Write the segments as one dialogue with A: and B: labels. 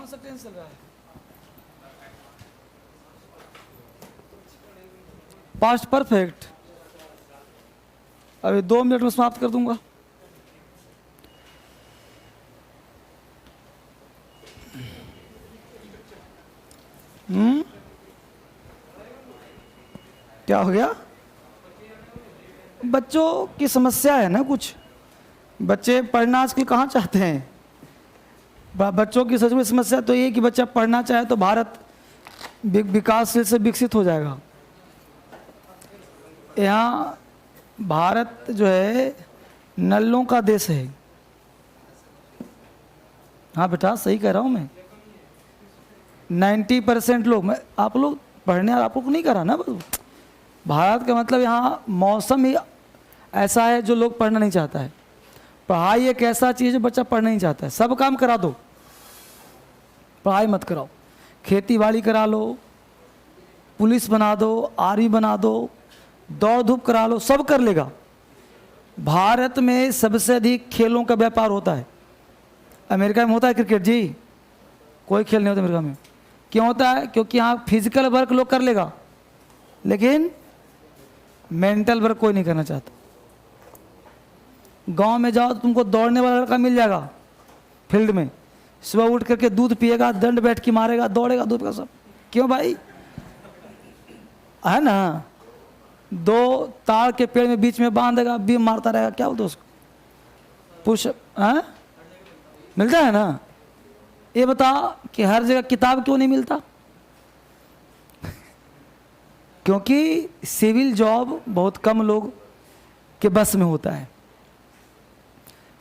A: कौन सा टेंस चल रहा है? Past perfect. अभी 2 मिनट में समाप्त कर दूंगा। क्या हो गया? बच्चों की समस्या है ना कुछ। बच्चे पढ़ना आजकल कहाँ चाहते हैं। बच्चों की सच में समस्या तो ये कि बच्चा पढ़ना चाहे तो भारत विकासशील से विकसित हो जाएगा। यहाँ भारत जो है नल्लों का देश है। हाँ बेटा सही कह रहा हूँ मैं। 90% लोग, मैं आप लोग पढ़ने आप लोग को नहीं करा ना। भारत का मतलब यहाँ मौसम ही ऐसा है जो लोग पढ़ना नहीं चाहता है। पढ़ाई एक ऐसा चीज़ है जो बच्चा पढ़ना नहीं चाहता है। सब काम करा दो, पढ़ाई मत कराओ। खेती बाड़ी करा लो, पुलिस बना दो, आर्मी बना दो, दौड़ धूप करा लो, सब कर लेगा। भारत में सबसे अधिक खेलों का व्यापार होता है। अमेरिका में होता है क्रिकेट जी, कोई खेल नहीं होता अमेरिका में। क्यों होता है? क्योंकि यहाँ फिजिकल वर्क लोग कर लेगा, लेकिन मेंटल वर्क कोई नहीं करना चाहता। गांव में जाओ तो तुमको दौड़ने वाला लड़का मिल जाएगा फील्ड में। सुबह उठ करके दूध पिएगा, दंड बैठ के मारेगा, दौड़ेगा, दूध का सब। क्यों भाई? है ना, 2 ताड़ के पेड़ में बीच में बांधेगा, बीम मारता रहेगा। क्या बोलते उसको? पुश मिलता है ना। ये बता कि हर जगह किताब क्यों नहीं मिलता? क्योंकि सिविल जॉब बहुत कम लोग के बस में होता है।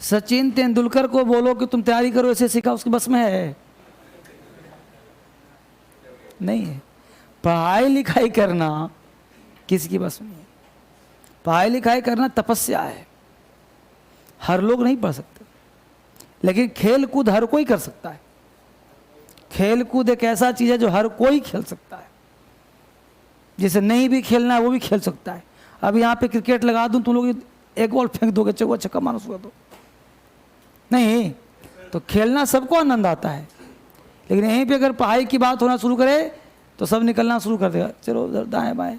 A: सचिन तेंदुलकर को बोलो कि तुम तैयारी करो ऐसे सीखा, उसके बस में है? नहीं है। पढ़ाई लिखाई करना किसी की बस में नहीं है। पढ़ाई लिखाई करना तपस्या है। हर लोग नहीं पढ़ सकते, लेकिन खेल कूद हर कोई कर सकता है। खेल कूद एक ऐसा चीज है जो हर कोई खेल सकता है। जिसे नहीं भी खेलना है वो भी खेल सकता है। अब यहाँ पे क्रिकेट लगा दूं, तुम लोग एक बॉल फेंक दोगे, चौका छक्का मारो सुबह तो नहीं। तो खेलना सबको आनंद आता है, लेकिन यहीं पे अगर पढ़ाई की बात होना शुरू करे तो सब निकलना शुरू कर देगा, चलो उधर दाएं बाएं।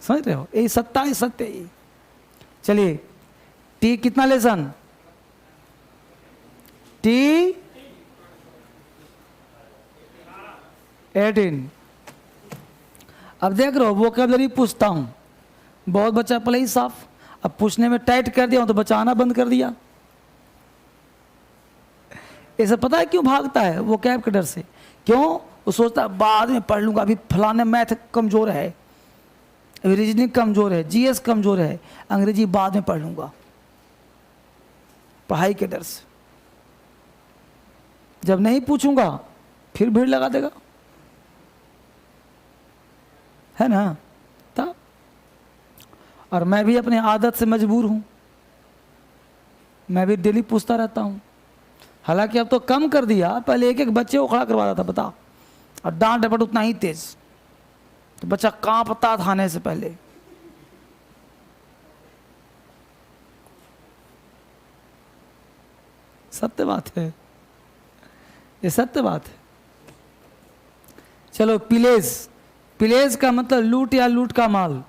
A: समझ रहे हो? यही सत्ता है, सत्य ही। चलिए, टी कितना लेसन? टी 18। अब देख रहे हो वोकैबुलरी पूछता हूं, बहुत बच्चा पहले ही साफ, अब पूछने में टाइट कर दिया हूं तो बच्चा आना बंद कर दिया। ऐसा पता है क्यों भागता है? वो कैब के डर से। क्यों? वो सोचता है बाद में पढ़ लूंगा, अभी फलाने मैथ कमजोर है, अभी रीजनिंग कमजोर है, जीएस कमजोर है, अंग्रेजी बाद में पढ़ लूंगा। पढ़ाई के डर से। जब नहीं पूछूंगा फिर भीड़ लगा देगा, है ना? तब और मैं भी अपनी आदत से मजबूर हूं, मैं भी डेली पूछता रहता हूं। हालांकि अब तो कम कर दिया, पहले एक एक बच्चे को खड़ा करवाता था, बता, और डांट डपट उतना ही तेज, तो बच्चा कांपता था आने से पहले। सत्य बात है, ये सत्य बात है। चलो, पिलेज। पिलेज का मतलब लूट या लूट का माल।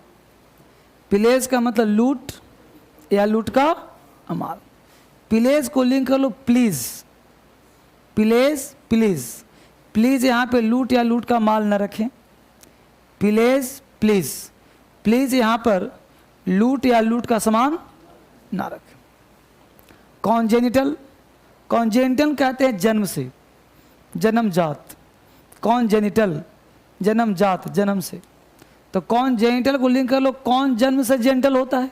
A: पिलेज का मतलब लूट या लूट का माल। पिलेज को लिंक कर लो प्लीज। Pillage, please. प्लीज यहाँ पे लूट या लूट का माल न रखें। Pillage, please. प्लीज यहाँ पर लूट या लूट का सामान ना रखें। कॉन्जेनिटल। कॉन्जेनिटल कहते हैं जन्म से, जन्मजात। कॉन्जेनिटल जन्मजात, जन्म से। तो कॉन्जेनिटल को लिंक कर लो, कौन जन्म से जेंटल होता है?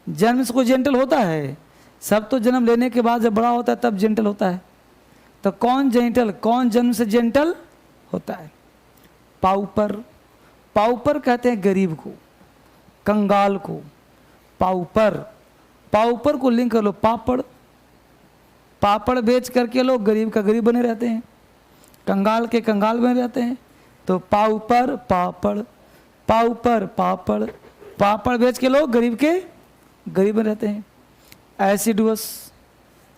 A: जन्म से कोई जेंटल होता है? सब तो जन्म लेने के बाद जब बड़ा होता है तब जेंटल होता है। तो कौन जेंटल, कौन जन्म से जेंटल होता है? पाउपर। पाउपर कहते हैं गरीब को, कंगाल को। पाउपर। पाउपर को लिंक कर लो पापड़। पापड़ बेच करके लोग गरीब का गरीब बने रहते हैं, कंगाल के कंगाल बने रहते हैं। तो पाउपर, पापड़। पाउपर, पापड़। पापड़ बेच के लोग गरीब के गरीब बने रहते हैं। एसिडुअस,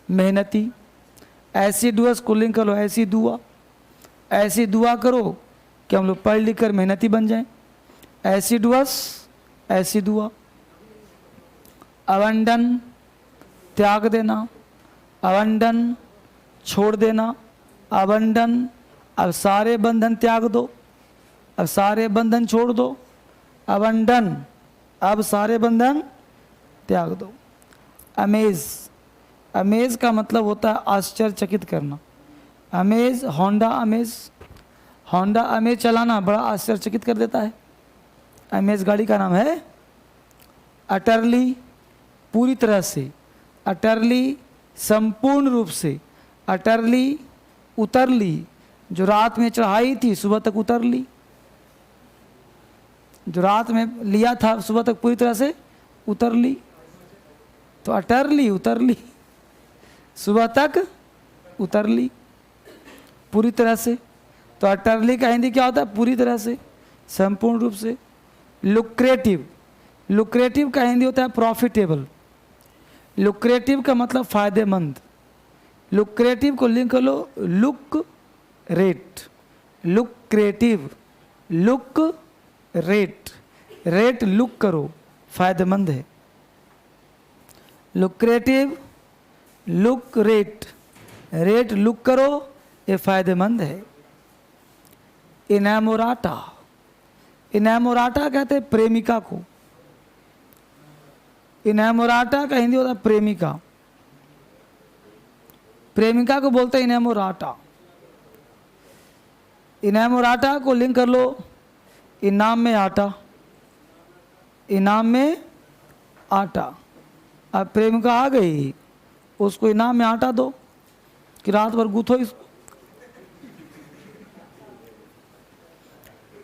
A: मेहनती। ऐसी डुअस को लिंक कर लो, ऐसी दुआ, ऐसी दुआ करो कि हम लोग पढ़ लिख कर मेहनती बन जाएं। ऐसी डुअस, ऐसी दुआ। अबंडन, त्याग देना, अबंडन, छोड़ देना, अबंडन, अब सारे बंधन त्याग दो, अब सारे बंधन छोड़ दो, अबंडन, अब सारे बंधन त्याग दो। अमेज, अमेज का मतलब होता है आश्चर्यचकित करना। Amaze, Honda amaze, Honda amaze चलाना बड़ा आश्चर्यचकित कर देता है। अमेज गाड़ी का नाम है। अटरली, पूरी तरह से, अटरली, संपूर्ण रूप से, अटरली, उतर ली, जो रात में चढ़ाई थी सुबह तक उतर ली, जो रात में लिया था सुबह तक पूरी तरह से उतर ली। तो अटरली, उतर ली, सुबह तक उतर ली पूरी तरह से। तो अटरली का हिंदी क्या होता है? पूरी तरह से, संपूर्ण रूप से। लुक्रेटिव, लुक्रेटिव का हिंदी होता है प्रॉफिटेबल। लुक्रेटिव का मतलब फायदेमंद। लुक्रेटिव को लिंक कर लो look rate, lucrative, look rate, rate look करो, फायदेमंद है। Lucrative, look rate, rate look करो, ये फायदेमंद है। इनामोराटा, इनामोराटा कहते हैं प्रेमिका को। इनामोराटा का हिंदी होता है प्रेमिका, प्रेमिका को बोलते हैं इनामोराटा। इनामोराटा को लिंक कर लो इनाम में आटा, इनाम में आटा। अब प्रेमिका आ गई, उसको इनाम में आटा दो कि रात भर गूथो इसको।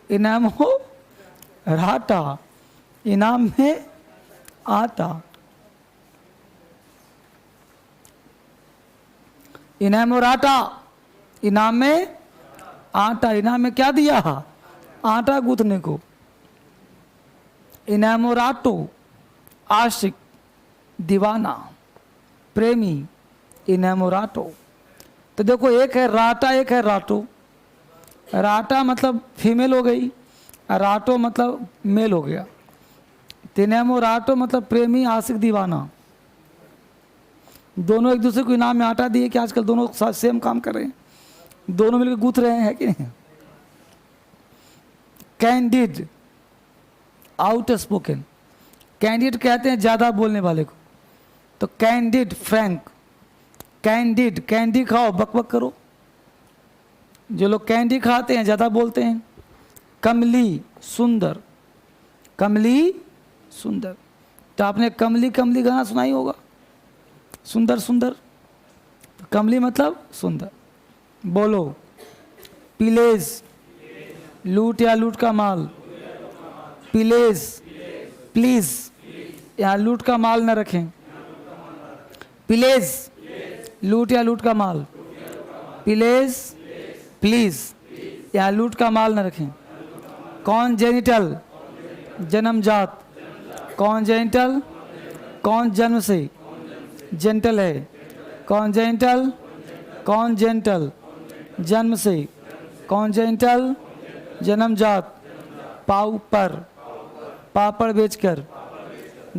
A: इनाम हो राटा, इनाम में आटा। इनाम और आटा, इनाम में आटा, इनाम में क्या दिया? आटा गूंथने को। इनाम और आटो, आशिक, दीवाना, प्रेमी, इनाम और आटो। तो देखो एक है राटा, एक है राटो। राटा मतलब फीमेल हो गई, राटो मतलब मेल हो गया। इनाम राटो मतलब प्रेमी, आशिक, दीवाना। दोनों एक दूसरे को इनाम में आटा दिए कि आजकल दोनों सेम काम कर रहे हैं, दोनों मिलकर गूंथ रहे हैं कि नहीं। Candid, out spoken. कैंडिड कहते हैं ज़्यादा बोलने वाले को। तो कैंडिड, फ्रैंक। कैंडिड, कैंडी खाओ, बकबक करो। जो लोग कैंडी खाते हैं ज़्यादा बोलते हैं। कमली, सुंदर। कमली, सुंदर। तो आपने कमली कमली गाना सुनाई होगा, सुंदर सुंदर। कमली मतलब सुंदर। बोलो पिलेज, लूट या लूट का माल। पिलेज, प्लीज, यहाँ लूट का माल न रखें। पिलेज, लूट या लूट का माल। पिलेज, प्लीज, यहाँ लूट का माल न रखें। कॉन्जेनिटल, जन्मजात। कॉन्जेनिटल, कौन जन्म से, जेंटल है। कॉन्जेनिटल, कॉन्जेंटल, जन्म से। कॉन्जेनिटल, जन्मजात। पाउपर, पापड़ बेचकर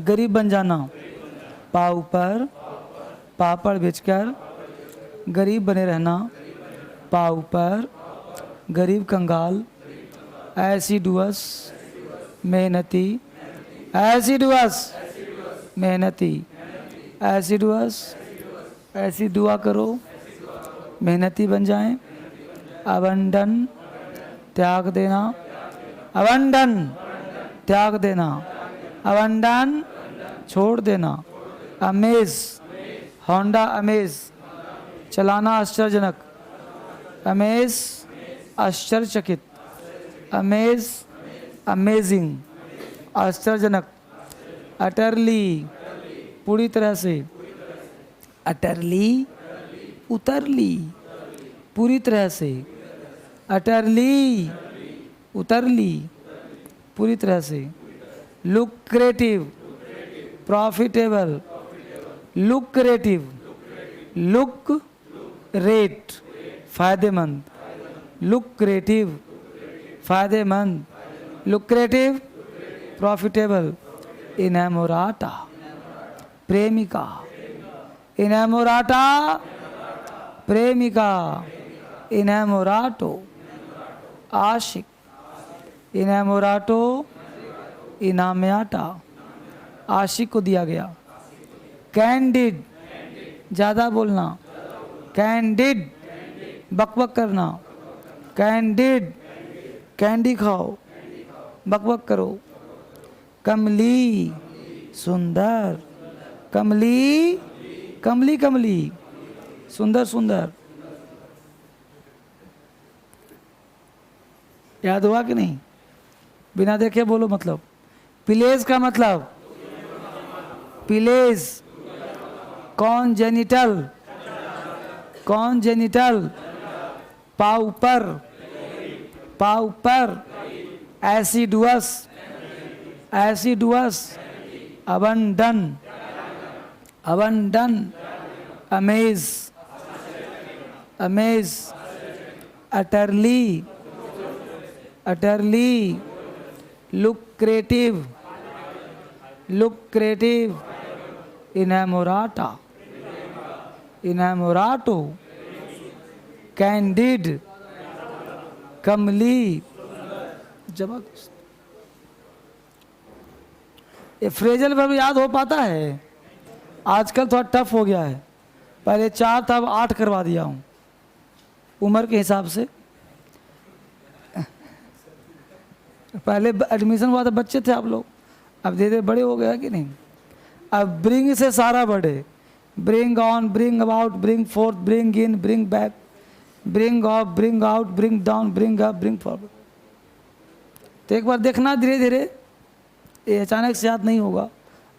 A: गरीब बन जाना। पाउपर, पापड़ बेचकर गरीब बने रहना। पाउपर, गरीब कंगाल। एसिडुअस, मेहनती। एसिडुअस, मेहनती। एसिडुअस, ऐसी दुआ करो मेहनती बन जाएं। अबंडन, त्याग देना। अबंडन, त्याग देना। अबंडन, छोड़ देना। अमेज, होंडा अमेज, चलाना आश्चर्यजनक। अमेज, आश्चर्यचकित। अमेज, अमेजिंग, आश्चर्यजनक। अटरली, पूरी तरह से। अटरली, उतरली, पूरी तरह से। अटरली, उतरली, पूरी तरह से। Lucrative, profitable. Lucrative, look rate फायदेमंद, लुक्रेटिव फायदेमंद, लुक्रेटिव प्रॉफिटेबल, इनैमोराटा प्रेमिका, इनैमोराटा प्रेमिका, इनैमोराटो आशिक, इनैमोराटो इनामियाटा आशिक को दिया गया। कैंडिड ज़्यादा बोलना, कैंडिड बकबक करना, कैंडिड कैंडी खाओ, बकबक करो। कमली सुंदर, कमली कमली कमली सुंदर सुंदर। याद हुआ कि नहीं? बिना देखे बोलो मतलब। प्लेज का मतलब, प्लेज कॉन्जेनिटल, कॉन्जेनिटल पाव पर, पाव पर, assiduous, assiduous, abandon, abandon, amaze, amaze, utterly, utterly, lucrative, lucrative, inamorata, inamorato, candid, कमली। जबरदस्त। ये फ्रेजल वर्ब याद हो पाता है? आजकल थोड़ा टफ हो गया है, पहले 4 था अब 8 करवा दिया हूँ उम्र के हिसाब से। पहले एडमिशन हुआ था बच्चे थे आप लोग, अब धीरे धीरे बड़े हो गया कि नहीं। अब ब्रिंग से सारा बढ़े, bring on, bring about, bring fourth, bring in, bring back, bring of, bring out, bring down, bring up, bring forward. तो एक बार देखना धीरे धीरे, ये अचानक से याद नहीं होगा,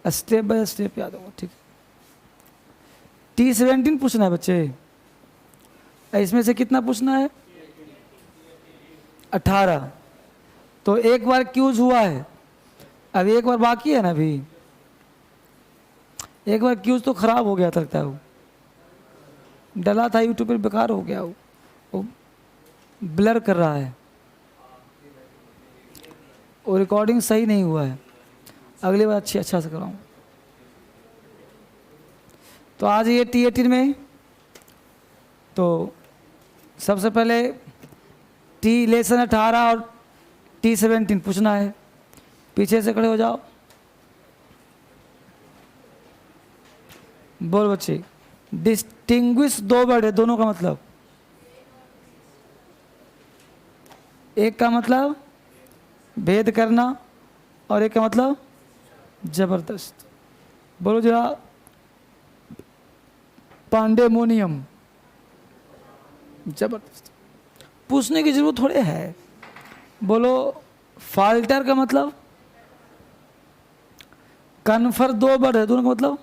A: स्टेप बाय स्टेप याद होगा। ठीक है। T17 पूछना है बच्चे, इसमें से कितना पूछना है? 18। तो एक बार क्यूज हुआ है, अब एक बार बाकी है ना। अभी एक बार क्यूज तो खराब हो गया था लगता है, वो डला था यूट्यूब पर, बेकार हो गया, वो ब्लर कर रहा है, वो रिकॉर्डिंग सही नहीं हुआ है। अगली बार अच्छा से कराऊँ। तो आज ये T18 में तो सबसे पहले T18 और T17 पूछना है। पीछे से खड़े हो जाओ, बोल बच्चे। डिस्टिंग्विश 2 वर्ड है, दोनों का मतलब। एक का मतलब भेद करना और एक का मतलब जबरदस्त। बोलो जरा, पांडेमोनियम, जबरदस्त। पूछने की जरूरत थोड़े है। बोलो फाल्टर का मतलब, कन्फर 2 वर्ड है, दोनों का मतलब।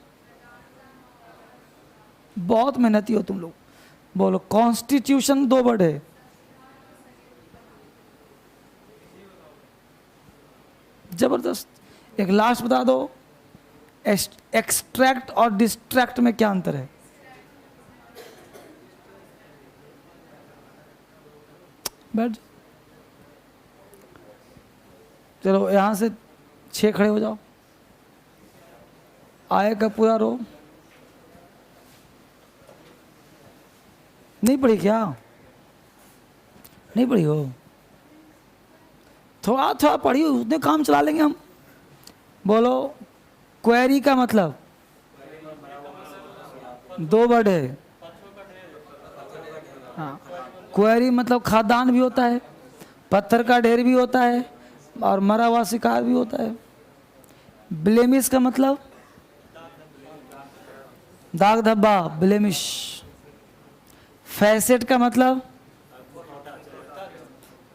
A: बहुत मेहनती हो तुम लोग। बोलो कॉन्स्टिट्यूशन 2 वर्ड है, जबरदस्त। एक लास्ट बता दो, एक्सट्रैक्ट और डिस्ट्रैक्ट में क्या अंतर है? बैठ चलो, यहां से 6 खड़े हो जाओ। आए का पूरा रो। नहीं पढ़ी क्या? नहीं पढ़ी हो? थोड़ा थोड़ा पढ़ी, उतने काम चला लेंगे हम। बोलो क्वेरी का मतलब, 2 वर्ड है। हाँ, क्वेरी मतलब खादान भी होता है, पत्थर का ढेर भी होता है, और मरा हुआ शिकार भी होता है। ब्लेमिश का मतलब दाग धब्बा, ब्लेमिश। फैसेट का मतलब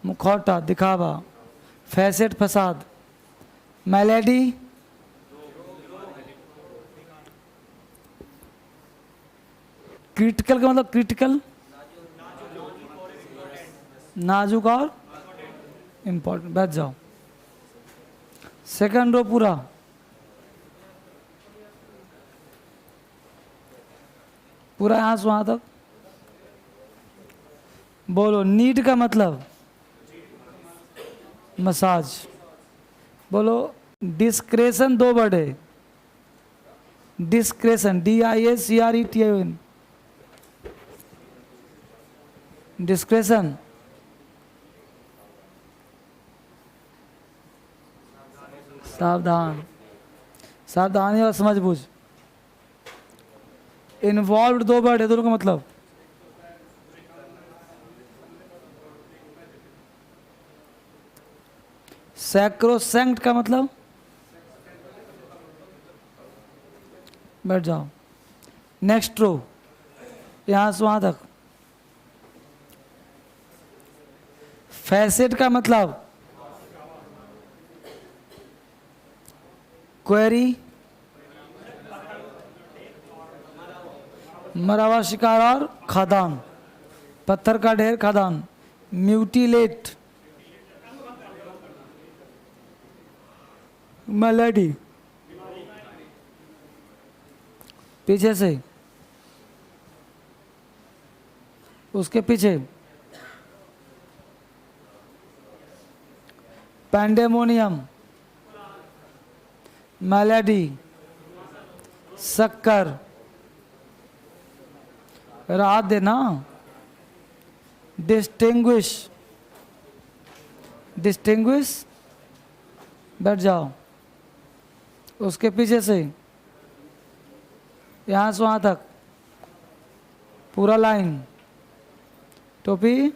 A: मुखौटा, दिखावा, फैसेट फसाद। मेलेडी क्रिटिकल का मतलब क्रिटिकल, नाजुक और इम्पोर्टेंट। बैठ जाओ। सेकंड रो पूरा, पूरा यहाँ से वहाँ तक। बोलो नीड का मतलब मसाज। बोलो डिस्क्रेशन, दो वर्ड है, डिस्क्रेशन, DISCRETION, डिस्क्रेशन। सावधान, सावधानी और समझ बूझ। इन्वॉल्व, दो वर्ड है, दोनों का मतलब सैक्रोसैंक्ट का मतलब, बैठ जाओ। नेक्स्ट रो, यहां से वहां तक। फैसेट का मतलब क्वेरी, मरा हुआ शिकार और खदान, पत्थर का ढेर, खदान। म्यूटिलेट, मेलेडी, पीछे से, उसके पीछे पैंडेमोनियम, मेलेडी, शक्कर, राहत देना, डिस्टिंग्विश, डिस्टिंग्विश, बैठ जाओ। उसके पीछे से यहाँ से वहाँ तक पूरा लाइन, टोपी,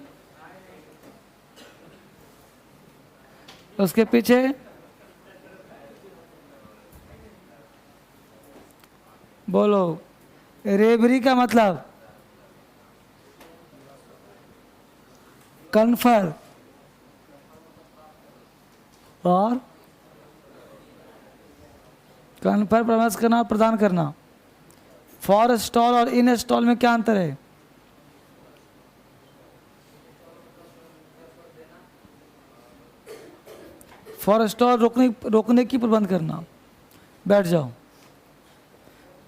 A: उसके पीछे बोलो रेबरी का मतलब कन्फर और कन्फर प्रवेश करना, प्रदान करना। फॉर स्टॉल और इन स्टॉल में क्या अंतर है? फॉर स्टॉल रोकने की प्रबंध करना। बैठ जाओ।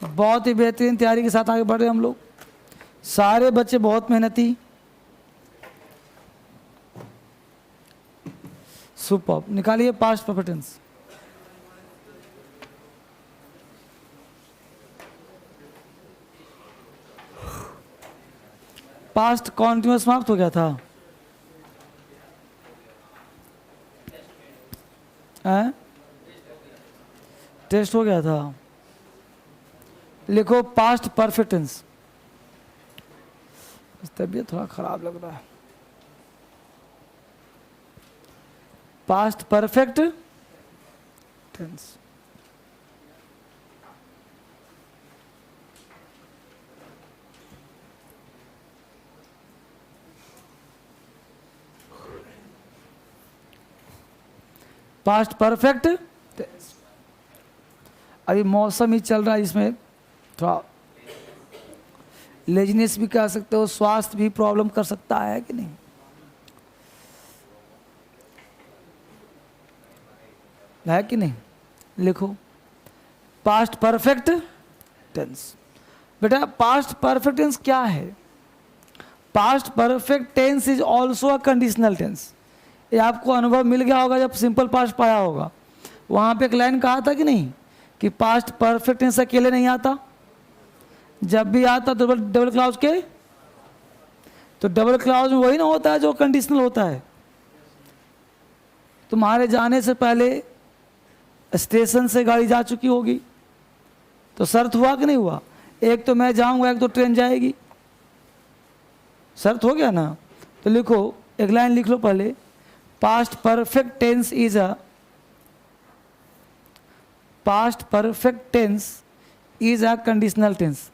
A: बहुत ही बेहतरीन तैयारी के साथ आगे बढ़ रहे हम लोग, सारे बच्चे बहुत मेहनती। सुपर, निकालिए past perfect tense. Past continuous समाप्त हो गया था, टेस्ट हो गया था। लिखो पास्ट परफेक्ट टेंस। तबीयत थोड़ा खराब लग रहा है। Past perfect tense. Past perfect tense. अभी मौसम ही चल रहा है, इसमें थोड़ा लेजीनेस भी कह सकते हो, स्वास्थ्य भी प्रॉब्लम कर सकता है कि नहीं। है कि नहीं? लिखो पास्ट परफेक्ट टेंस। बेटा पास्ट परफेक्ट टेंस क्या है? Past perfect tense is also a conditional tense. ये आपको अनुभव मिल गया होगा जब सिंपल पास्ट पाया होगा। वहां पे एक लाइन कहा था कि नहीं कि पास्ट परफेक्ट टेंस अकेले नहीं आता, जब भी आता तो डबल क्लॉज के, तो डबल क्लॉज में वही ना होता है जो कंडीशनल होता है। तुम्हारे जाने से पहले स्टेशन से गाड़ी जा चुकी होगी, तो शर्त हुआ कि नहीं हुआ? एक तो मैं जाऊंगा, एक तो ट्रेन जाएगी, शर्त हो गया ना। तो लिखो, एक लाइन लिख लो पहले। Past perfect tense is a, past perfect tense is a conditional tense.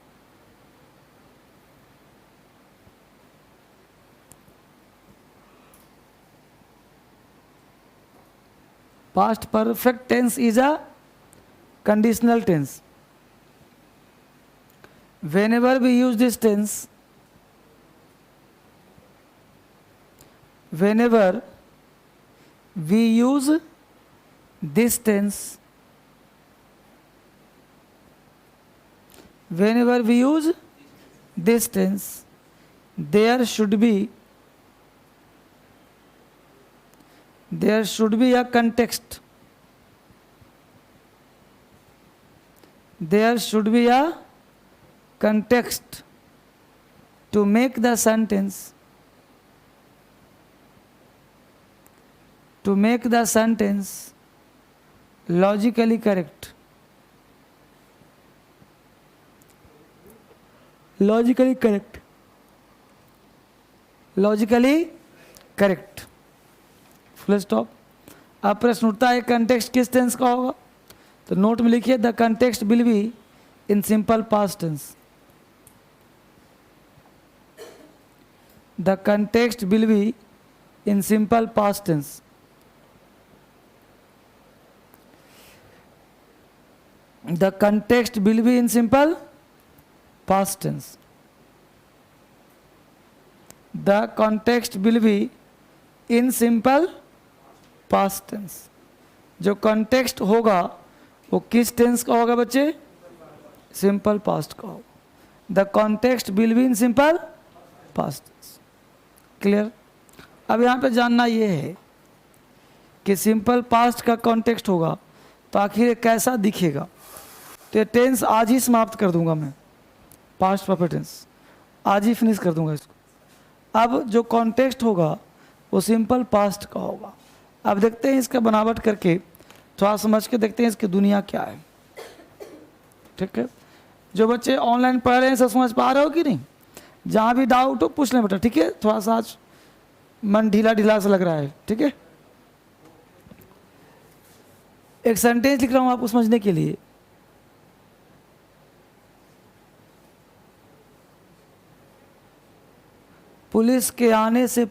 A: Past perfect tense is a conditional tense. Whenever we use this tense, whenever we use this tense, whenever we use this tense, there should be there should be a context. There should be a context to make the sentence logically correct. Logically correct. Full stop. अब प्रश्न उठता है context किस tense का होगा, तो note में लिखिए the context will be in simple past tense. The context will be in simple past tense. The context will be in simple past tense. The context will be in simple past tense. जो context होगा वो किस tense का होगा बच्चे? Simple past का होगा. The context will be in simple past tense. Clear? अब यहाँ पे जानना ये है कि simple past का context होगा तो आखिर कैसा दिखेगा. तो ये टेंस आज ही समाप्त कर दूंगा मैं, पास्ट परफेक्ट टेंस आज ही फिनिश कर दूंगा इसको. अब जो कॉन्टेक्स्ट होगा वो सिंपल पास्ट का होगा. अब देखते हैं इसका बनावट करके, थोड़ा समझ के देखते हैं इसकी दुनिया क्या है. ठीक है, जो बच्चे ऑनलाइन पढ़ रहे हैं सब समझ पा रहे हो कि नहीं? जहाँ भी डाउट हो पूछ लें बेटा. ठीक है, थोड़ा सा आज मन ढीला ढीला सा लग रहा है. ठीक है, एक सेंटेंस लिख रहा हूँ आपको समझने के लिए. पुलिस के आने से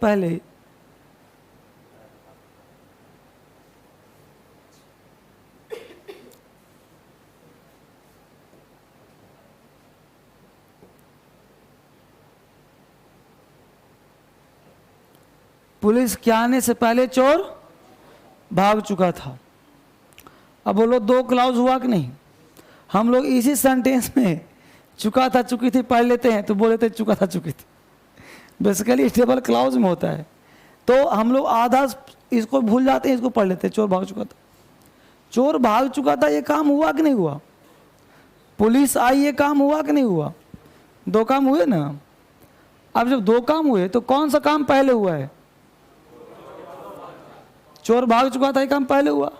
A: पहले चोर भाग चुका था. अब बोलो दो क्लाउज हुआ कि नहीं? हम लोग इसी सेंटेंस में चुका था चुकी थी पढ़ लेते हैं तो बोले थे चुका था चुकी थी. बेसिकली टेबल क्लाउज में होता है तो हम लोग आधा इसको भूल जाते हैं, इसको पढ़ लेते हैं. चोर भाग चुका था, चोर भाग चुका था, ये काम हुआ कि नहीं हुआ? पुलिस आई, ये काम हुआ कि नहीं हुआ? दो काम हुए ना. अब जब दो काम हुए तो कौन सा काम पहले हुआ है? चोर भाग चुका था, ये काम पहले हुआ.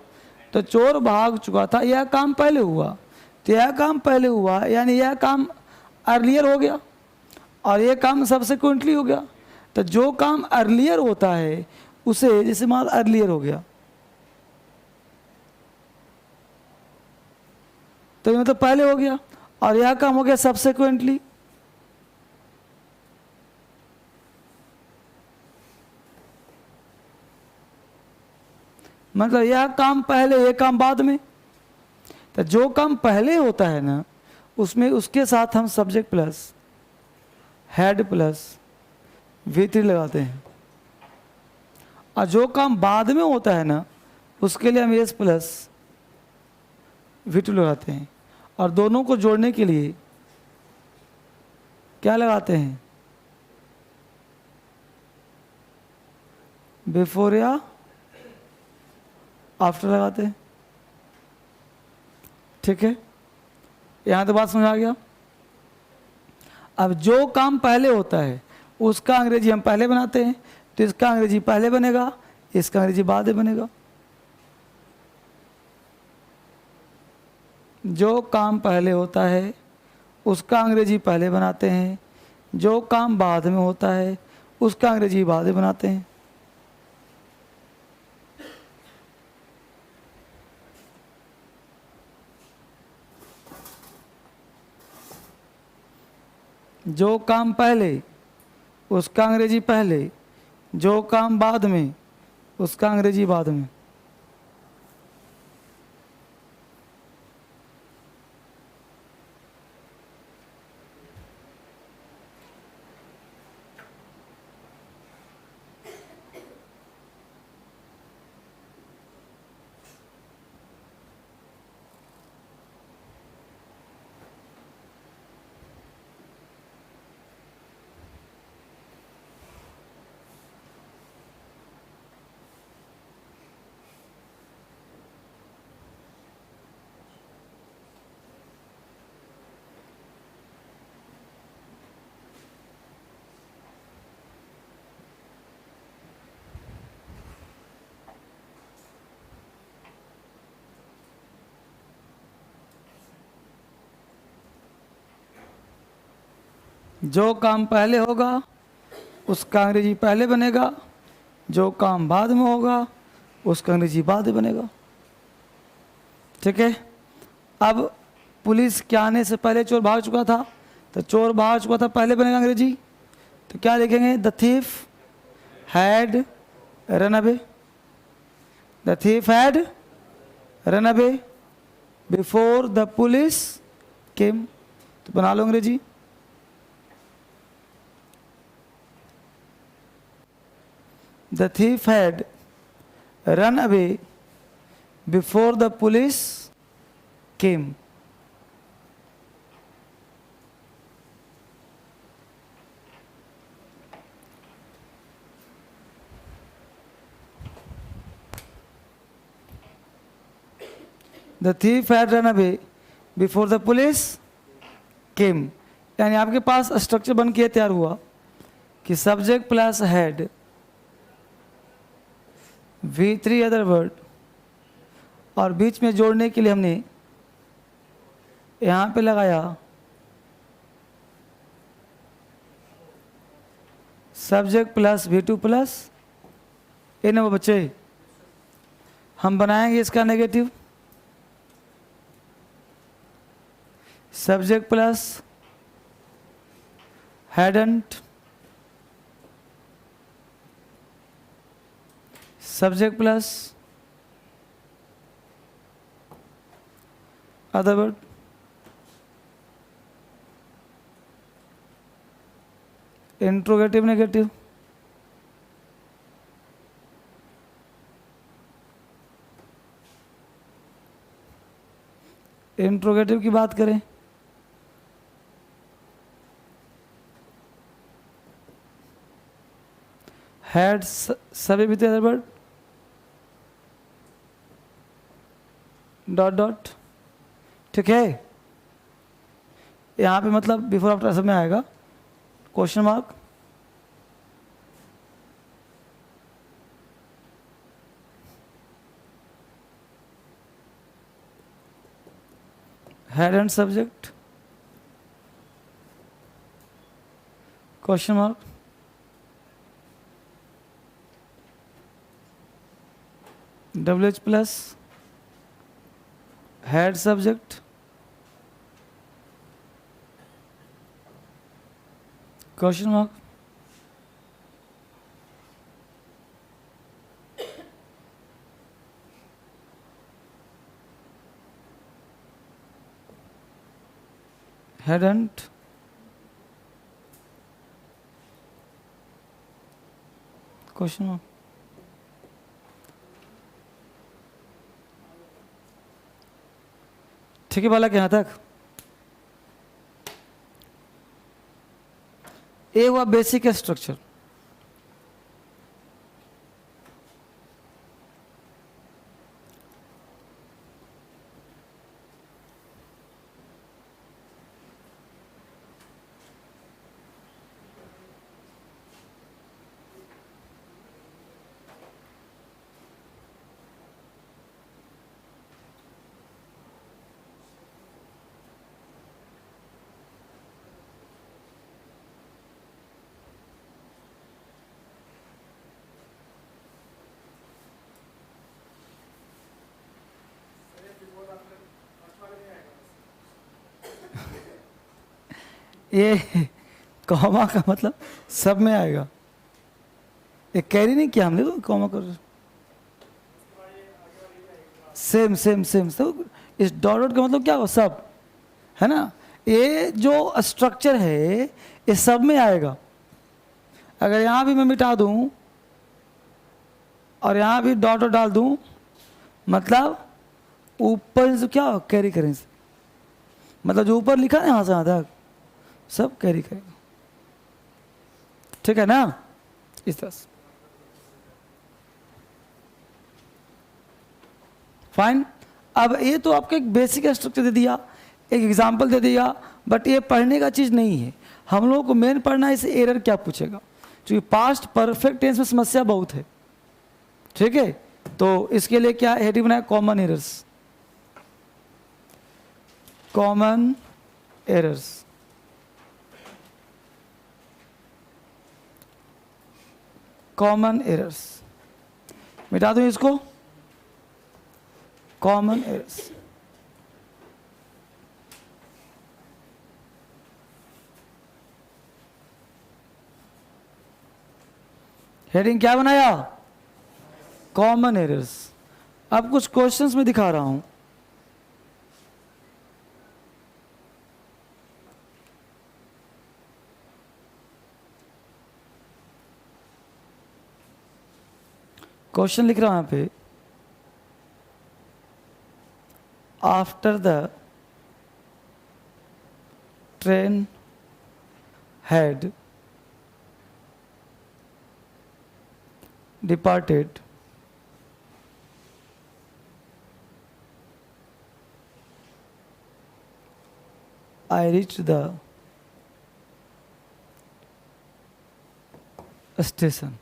A: तो चोर भाग चुका था, यह काम पहले हुआ. तो यह काम पहले हुआ यानी यह काम अर्लियर हो गया और ये काम सबसेक्वेंटली हो गया. तो जो काम अर्लियर होता है उसे जैसे मान अर्लियर हो गया तो ये मतलब पहले हो गया, और यह काम हो गया सबसेक्वेंटली. मतलब यह काम पहले ये काम बाद में. तो जो काम पहले होता है ना उसमें उसके साथ हम subject plus head plus V3 लगाते हैं, और जो काम बाद में होता है ना उसके लिए हम एस प्लस V2 लगाते हैं. और दोनों को जोड़ने के लिए क्या लगाते हैं? बिफोर या आफ्टर लगाते हैं. ठीक है, यहाँ तो बात समझ आ गया. अब जो काम पहले होता है उसका अंग्रेजी हम पहले बनाते हैं, तो इसका अंग्रेजी पहले बनेगा, इसका अंग्रेजी बाद में बनेगा. जो काम पहले होता है उसका अंग्रेजी पहले बनाते हैं, जो काम बाद में होता है उसका अंग्रेजी बाद में बनाते हैं. जो काम पहले उसका अंग्रेजी पहले, जो काम बाद में उसका अंग्रेजी बाद में. जो काम पहले होगा उसका अंग्रेजी पहले बनेगा, जो काम बाद में होगा उसका अंग्रेजी बाद में बनेगा। ठीक है। अब पुलिस के आने से पहले चोर भाग चुका था, तो चोर भाग चुका था पहले बनेगा अंग्रेजी, तो क्या लिखेंगे? The thief had run away, the thief had run away before the police केम। तो बना लो अंग्रेजी। The thief had run away before the police came. The thief had run away before the police केम, यानी आपके पास स्ट्रक्चर बन के तैयार हुआ कि subject plus head, V3 other word, और बीच में जोड़ने के लिए हमने यहाँ पे लगाया सब्जेक्ट प्लस V2 प्लस ए। ना बच्चे, हम बनाएंगे इसका negative, subject plus hadn't, subject plus other word, interrogative negative, interrogative की बात करें हैड सभी भी अदर वर्ड डॉट डॉट। ठीक है। यहाँ पे मतलब बिफोर आफ्टर सब में आएगा question mark, head and subject question mark, WH plus head subject question mark, head and question mark. ठीक है बालक, यहाँ तक ये हुआ बेसिक स्ट्रक्चर। ये कॉमा का मतलब सब में आएगा, ये कैरी नहीं किया हमने तो कॉमा कर, सेम सेम सेम सब। इस डॉट डॉट का मतलब क्या हो? सब, है ना। ये जो स्ट्रक्चर है ये सब में आएगा। अगर यहाँ भी मैं मिटा दूँ और यहाँ भी डॉट डॉट डाल दूँ, मतलब ऊपर से क्या हो? कैरी करें से, मतलब जो ऊपर लिखा है यहाँ से यहाँ तक सब कैरी करेगा। ठीक है ना, इस तरह से। फाइन। अब ये तो आपको एक बेसिक स्ट्रक्चर दे दिया, एक एग्जांपल दे दिया, बट ये पढ़ने का चीज़ नहीं है। हम लोगों को मेन पढ़ना है इसे एरर क्या पूछेगा, क्योंकि पास्ट परफेक्ट टेंस में समस्या बहुत है। ठीक है, तो इसके लिए क्या हेडिंग बनाया? Common errors, common errors. Common errors, मिटा दूं इसको, कॉमन एरर्स। हेडिंग क्या बनाया? Common errors. अब कुछ क्वेश्चंस में दिखा रहा हूं। क्वेश्चन लिख रहा हूं यहां पे, after the train had departed, I reached the station.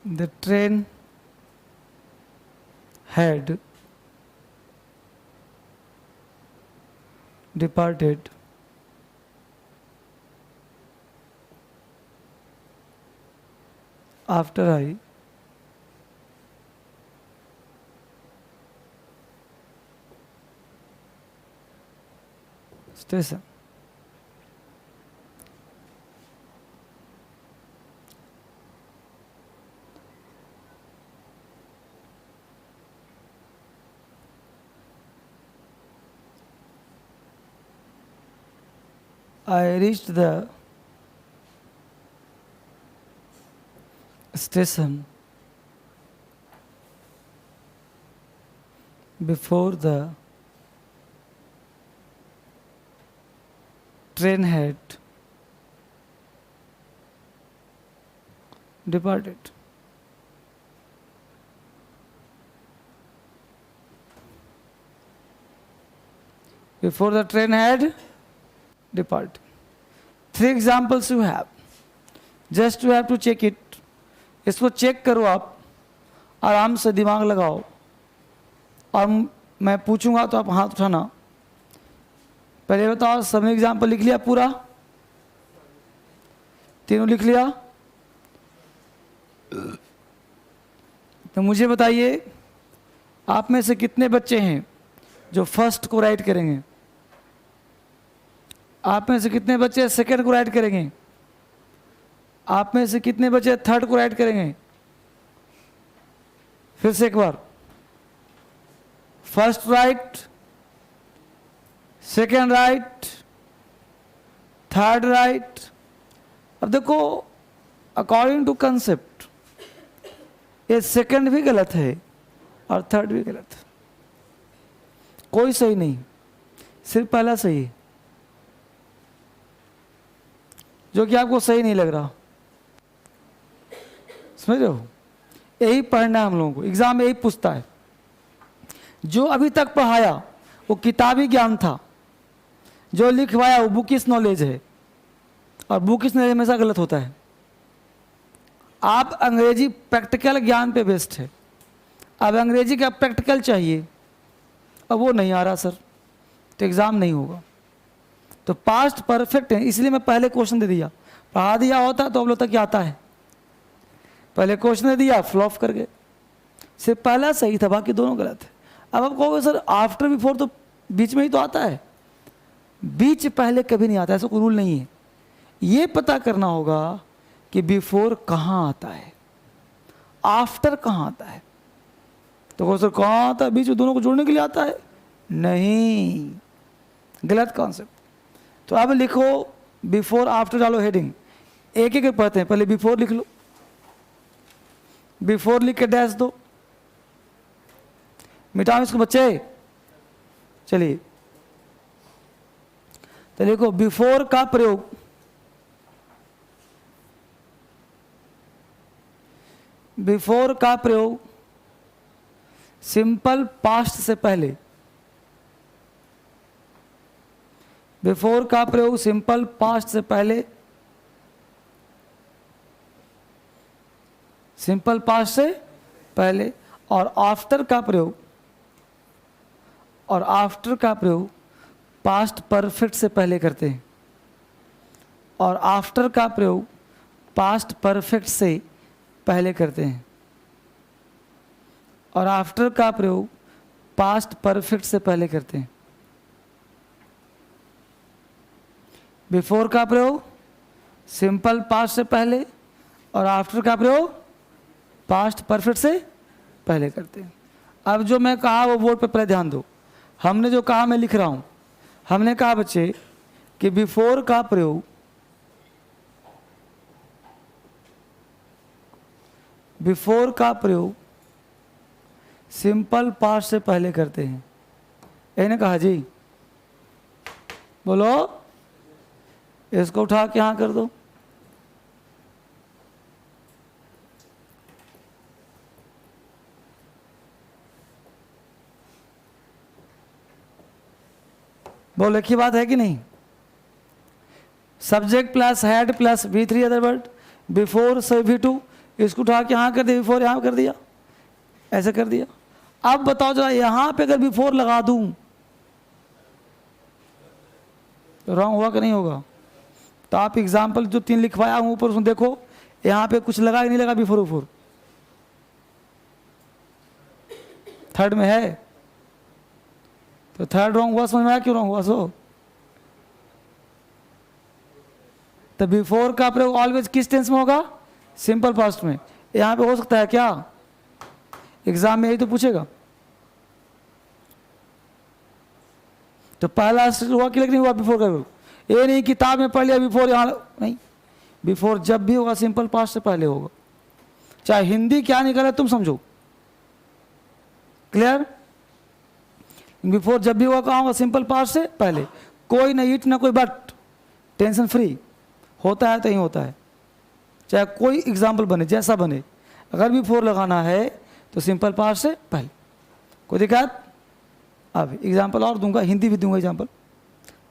A: The train had departed after I station. I reached the station before the train had departed. Before the train had departed. 3 examples you have. Just you have to check it. इसको check करो आप, आराम से दिमाग लगाओ, और मैं पूछूंगा तो आप हाथ उठाना। पहले बताओ, सबने एग्जाम्पल लिख लिया पूरा? तीनों लिख लिया? तो मुझे बताइए, आप में से कितने बच्चे हैं जो फर्स्ट को राइट करेंगे? आप में से कितने बच्चे सेकंड को राइट करेंगे? आप में से कितने बच्चे थर्ड को राइट करेंगे? फिर से एक बार, first right, second right, third right. अब देखो, अकॉर्डिंग टू कंसेप्ट ये सेकंड भी गलत है और थर्ड भी गलत है, कोई सही नहीं, सिर्फ पहला सही है, जो कि आपको सही नहीं लग रहा। समझ रहे हो? यही पढ़ना है हम लोगों को, एग्जाम में यही पूछता है। जो अभी तक पढ़ाया वो किताबी ज्ञान था, जो लिखवाया वो बुकिश नॉलेज है, और बुकिश नॉलेज हमेशा गलत होता है। आप अंग्रेजी प्रैक्टिकल ज्ञान पे बेस्ड है, अब अंग्रेजी का प्रैक्टिकल चाहिए, अब वो नहीं आ रहा सर, तो एग्ज़ाम नहीं होगा। तो पास्ट परफेक्ट है, इसलिए मैं पहले क्वेश्चन दे दिया। पढ़ा दिया होता तो अब लोग तक क्या आता है, पहले क्वेश्चन दे दिया, फ्लॉप कर गए। सिर्फ पहला सही था, बाकी दोनों गलत है। अब आप कहोगे सर आफ्टर बिफोर तो बीच में ही तो आता है, बीच पहले कभी नहीं आता, ऐसा कोई रूल नहीं है। ये पता करना होगा कि बिफोर कहाँ आता है, आफ्टर कहाँ आता है। तो कहो सर कहाँ आता है, बीच में दोनों को जोड़ने के लिए आता है? नहीं, गलत कॉन्सेप्ट। तो अब लिखो बिफोर आफ्टर, डालो हेडिंग, एक एक पढ़ते हैं। पहले बिफोर लिख लो, बिफोर लिख के डैश दो, मिटाओ इसको बच्चे। चलिए तो देखो, बिफोर का प्रयोग सिंपल पास्ट से पहले, बिफोर का प्रयोग सिंपल पास्ट से पहले, सिंपल पास्ट से पहले और आफ्टर का प्रयोग पास्ट परफेक्ट से पहले करते हैं, और आफ्टर का प्रयोग पास्ट परफेक्ट से पहले करते हैं, और आफ्टर का प्रयोग पास्ट परफेक्ट से पहले करते हैं। बिफोर का प्रयोग सिंपल पास्ट से पहले, और आफ्टर का प्रयोग पास्ट परफेक्ट से पहले करते हैं। अब जो मैं कहा वो बोर्ड पे पहले ध्यान दो। हमने जो कहा मैं लिख रहा हूं। हमने कहा बच्चे कि बिफोर का प्रयोग सिंपल पास्ट से पहले करते हैं। इन्होंने कहा जी, बोलो, इसको उठा के यहां कर दो। बोलो, एक ही बात है कि नहीं? Subject plus head plus V3 other word before से V2, इसको उठा के यहां कर दिया, बिफोर यहां कर दिया, ऐसे कर दिया। अब बताओ जरा, यहां पे अगर बिफोर लगा दूं तो रॉन्ग हुआ कि नहीं होगा? तो आप एग्जाम्पल जो 3 लिखवाया हूं ऊपर उसमें देखो, यहां पे कुछ लगा कि नहीं लगा बिफोर? थर्ड में है, तो थर्ड रॉन्ग हुआ। समझ में आया क्यों रॉन्ग हुआ? सो तो बिफोर का प्रयोग ऑलवेज किस टेंस में होगा? सिंपल पास्ट में। यहां पे हो सकता है क्या? एग्जाम में यही तो पूछेगा। तो पहला हुआ कि नहीं हुआ बिफोर का प्रयोग? ये नहीं किताब में पढ़ लिया बिफोर, यहां नहीं। बिफोर जब भी होगा सिंपल पास्ट से पहले होगा, चाहे हिंदी क्या निकले तुम समझो। क्लियर? बिफोर जब भी होगा कहाँ होगा? सिंपल पास्ट से पहले। कोई ना इट ना कोई बट, टेंशन फ्री। होता है तो ही होता है, चाहे कोई एग्जाम्पल बने जैसा बने, अगर बिफोर लगाना है तो सिंपल पास्ट से पहले। कोई दिक्कत? अब एग्जाम्पल और दूंगा, हिंदी भी दूंगा एग्जाम्पल,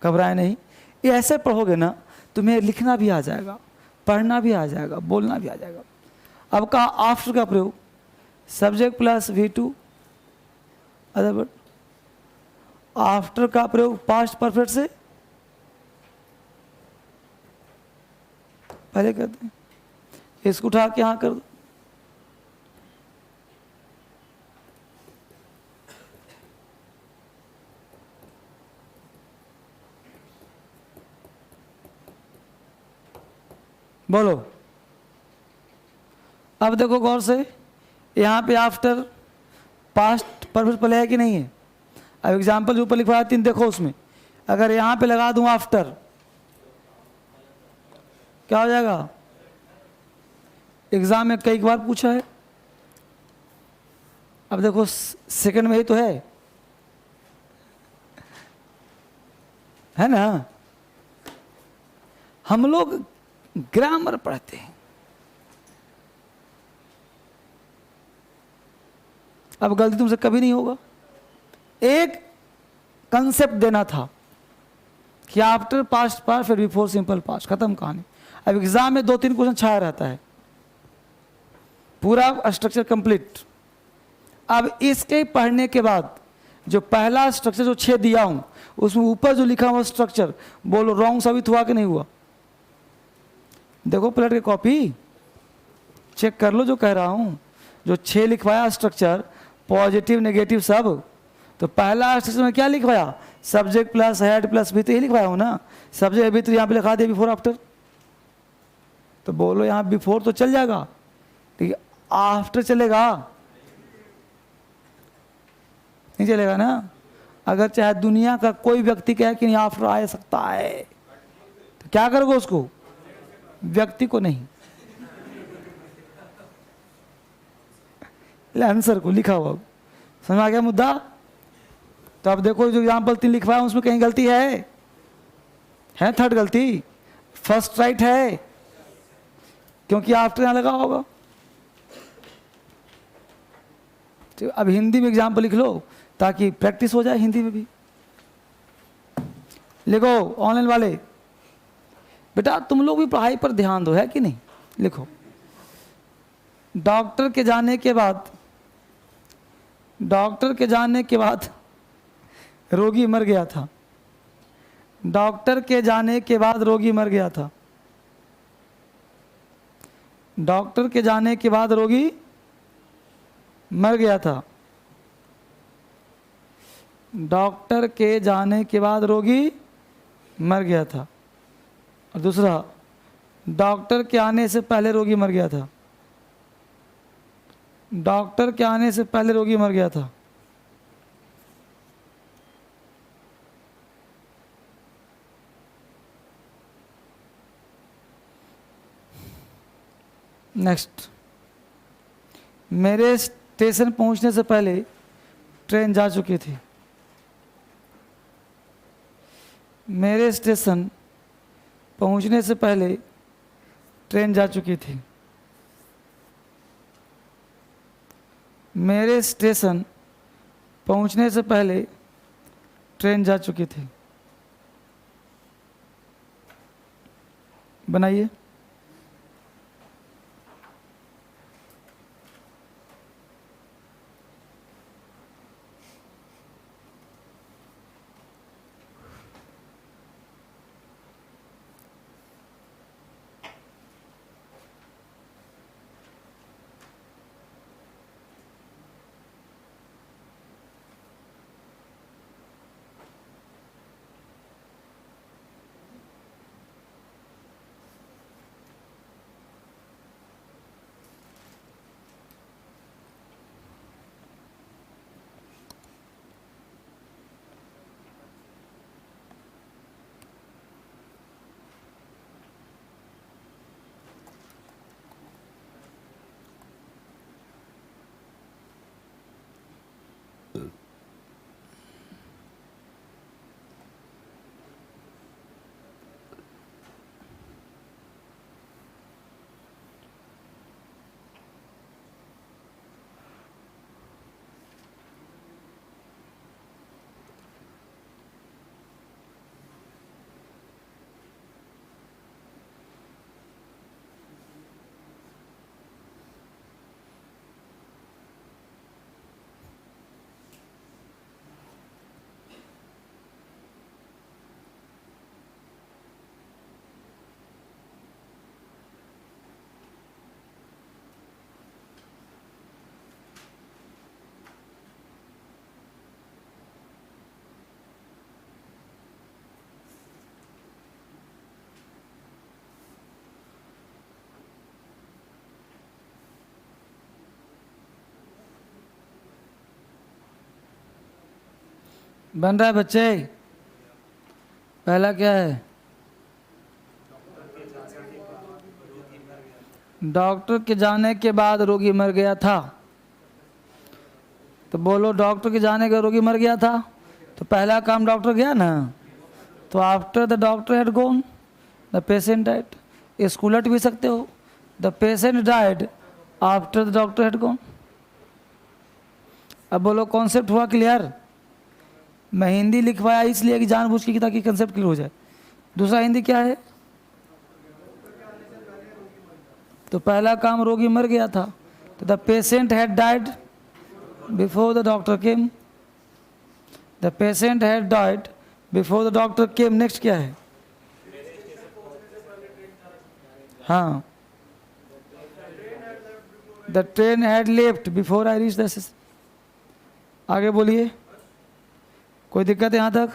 A: घबराए नहीं। ये ऐसे पढ़ोगे ना तुम्हें लिखना भी आ जाएगा, पढ़ना भी आ जाएगा, बोलना भी आ जाएगा। अब कहा आफ्टर का प्रयोग subject plus V2 other word, after का प्रयोग पास्ट परफेक्ट से पहले करते हैं। इसको उठा के यहां कर दो। बोलो, अब देखो गौर से, यहां पे आफ्टर पास्ट परफेक्ट पहले है कि नहीं है? अब एग्जाम्पल जो ऊपर लिखवाया 3 देखो, उसमें अगर यहां पे लगा दूं आफ्टर, क्या हो जाएगा? एग्जाम में कई बार पूछा है। अब देखो सेकंड में ही तो है ना? हम लोग ग्रामर पढ़ते हैं। अब गलती तुमसे कभी नहीं होगा। एक कंसेप्ट देना था कि आफ्टर पास्ट पास्ट फिर बिफोर सिंपल पास्ट, खत्म कहानी। अब एग्जाम में 2-3 क्वेश्चन छाया रहता है, पूरा स्ट्रक्चर कंप्लीट। अब इसके पढ़ने के बाद जो पहला स्ट्रक्चर जो 6 दिया हूं, उसमें ऊपर जो लिखा हुआ स्ट्रक्चर, बोलो रॉन्ग साबित हुआ कि नहीं हुआ? देखो पलट के कॉपी चेक कर लो जो कह रहा हूं। जो 6 लिखवाया स्ट्रक्चर, पॉजिटिव नेगेटिव सब, तो पहला स्ट्रक्चर में क्या लिखवाया? Subject plus head plus V3 यही लिखवाया हूं ना। सब्जेक्ट V3 यहां पे लिखा दिया बिफोर आफ्टर, तो बोलो यहां बिफोर तो चल जाएगा, ठीक है, आफ्टर चलेगा? नहीं चलेगा ना। अगर चाहे दुनिया का कोई व्यक्ति कहे कि नहीं आफ्टर आ सकता है, तो क्या करोगे उसको? व्यक्ति को नहीं, आंसर को लिखा हुआ। समझ आ गया मुद्दा? तो अब देखो जो एग्जाम्पल 3 लिखवाया उसमें कहीं गलती है? थर्ड गलती, फर्स्ट राइट है, क्योंकि आफ्टर यहां लगा होगा। तो अब हिंदी में एग्जाम्पल लिख लो ताकि प्रैक्टिस हो जाए हिंदी में भी। लिखो ऑनलाइन वाले, बेटा तुम लोग भी पढ़ाई पर ध्यान दो, है कि नहीं? लिखो, डॉक्टर के जाने के बाद डॉक्टर के जाने के बाद रोगी मर गया था। डॉक्टर के जाने के बाद रोगी मर गया था। डॉक्टर के जाने के बाद रोगी मर गया था। डॉक्टर के जाने के बाद रोगी मर गया था। और दूसरा, डॉक्टर के आने से पहले रोगी मर गया था। डॉक्टर के आने से पहले रोगी मर गया था। नेक्स्ट, मेरे स्टेशन पहुंचने से पहले ट्रेन जा चुकी थी। मेरे स्टेशन पहुंचने से पहले ट्रेन जा चुकी थी। मेरे स्टेशन पहुंचने से पहले ट्रेन जा चुकी थी। बनाइए। बन रहा है बच्चे? पहला क्या है? डॉक्टर के जाने के बाद रोगी मर गया था। तो बोलो, डॉक्टर के जाने के रोगी मर गया था, तो पहला काम डॉक्टर गया ना, तो after the doctor had gone the patient died. इसको उलट भी सकते हो, the patient died after the doctor had gone. अब बोलो, कॉन्सेप्ट हुआ क्लियर? मैं हिंदी लिखवाया इसलिए कि जानबूझ के ताकि कंसेप्ट क्लियर हो जाए। दूसरा हिंदी क्या है? तो पहला काम रोगी मर गया था, तो the patient had died before the doctor came. The patient had died before the doctor came. Next क्या है? हाँ, the train had left before I reach the station. आगे बोलिए, कोई दिक्कत है यहाँ तक?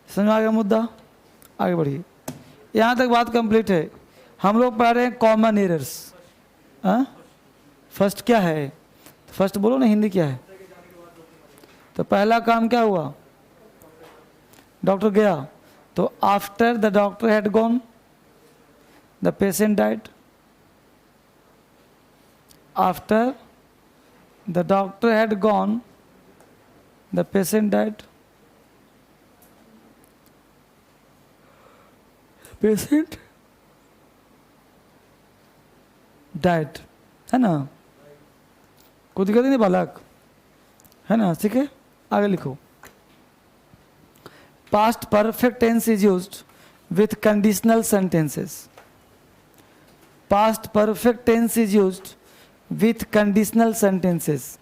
A: समझ में आ गया मुद्दा? आगे बढ़िए। यहाँ तक बात कंप्लीट है। हम लोग पढ़ रहे हैं कॉमन एरर्स। फर्स्ट क्या है? फर्स्ट बोलो ना, हिंदी क्या है? तो पहला काम क्या हुआ? डॉक्टर गया, तो after the doctor had gone the patient died. After the doctor had gone the patient died. Patient diet, है ना? कोई दिक्कत नहीं बालक, है ना? ठीक है, आगे लिखो। Past perfect tense is used with conditional sentences. Past perfect tense is used with conditional sentences.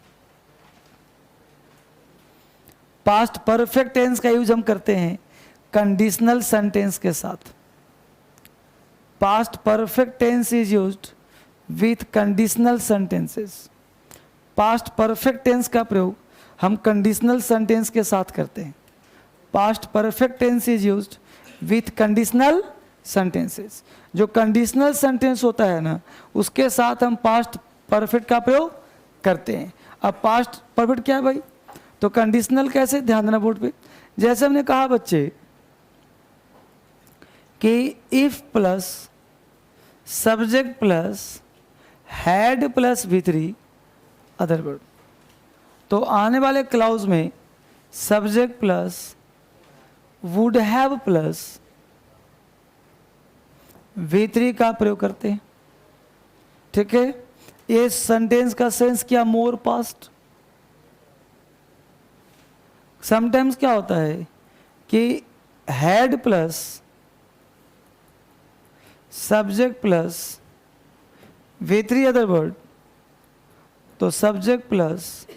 A: Past perfect tense का यूज हम करते हैं कंडीशनल सेंटेंस के साथ। Past perfect tense is used with conditional sentences. Past perfect tense का प्रयोग हम conditional sentence के साथ करते हैं। Past perfect tense is used with conditional sentences. जो कंडीशनल सेंटेंस होता है ना, उसके साथ हम पास्ट परफेक्ट का प्रयोग करते हैं। अब पास्ट परफेक्ट क्या है भाई? तो कंडीशनल कैसे, ध्यान देना बोर्ड पे। जैसे हमने कहा बच्चे कि if plus subject plus had plus V3 other word, तो आने वाले क्लाउज में subject plus would have plus V3 का प्रयोग करते हैं। ठीक है, ये सेंटेंस का सेंस क्या? मोर पास्ट। समटाइम्स क्या होता है कि had plus subject plus V3 other word, तो subject plus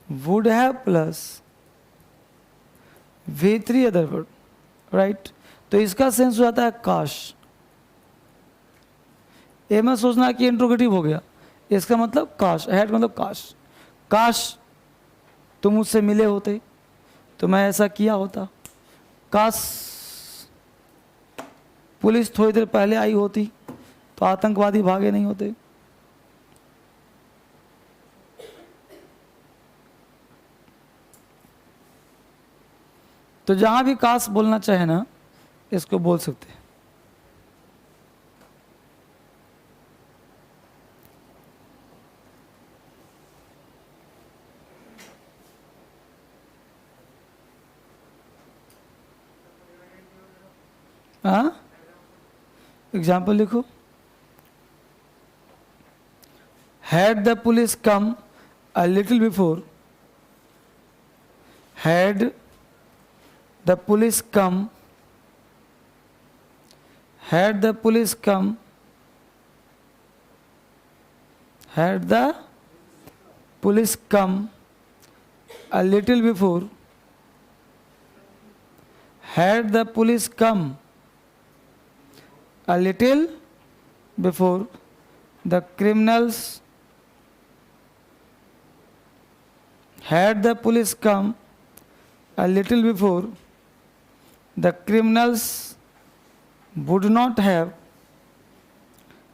A: would have plus V3 other word, right. तो इसका सेंस हो जाता है काश। ये मत सोचना कि इंट्रोगेटिव हो गया, इसका मतलब काश। हैड मतलब काश, काश तुम मुझसे मिले होते तो मैं ऐसा किया होता। काश पुलिस थोड़ी देर पहले आई होती तो आतंकवादी भागे नहीं होते। तो जहां भी काश बोलना चाहे ना, इसको बोल सकते हैं। हाँ, एग्जाम्पल लिखो। Had the police come a little before, had the police come, had the police come, had the police come a little before, had the police come a little before, the criminals, had the police come a little before, the criminals would not have,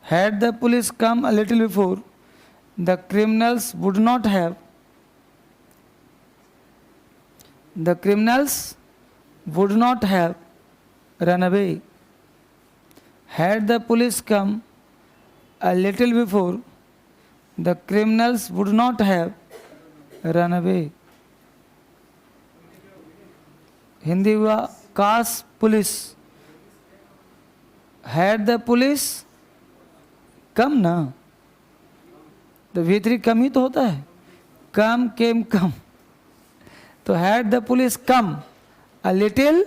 A: had the police come a little before, the criminals would not have, the criminals would not have run away. Had the police come a little before, the criminals would not have run away. Hindi हुआ काश police, had the police कम ना, तो V3 कम ही तो होता है, कम केम कम। तो had the police come a little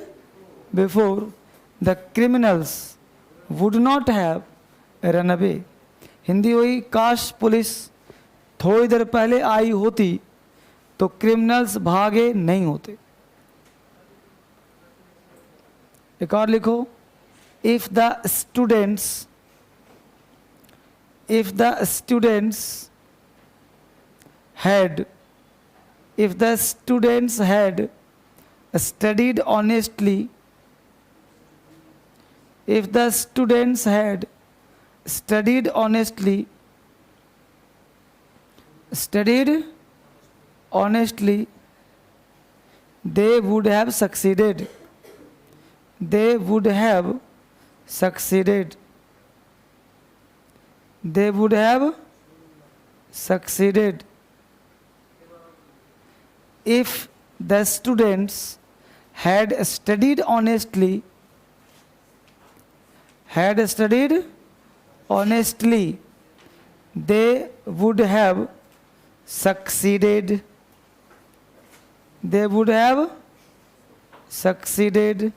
A: before, the criminals would not have run away. Hindi हुई काश पुलिस थोड़ी देर पहले आई होती तो क्रिमिनल्स भागे नहीं होते। एक और लिखो, if the students had studied honestly, if the students had studied honestly, they would have succeeded, they would have succeeded, they would have succeeded. If the students had studied honestly, they would have succeeded, they would have succeeded,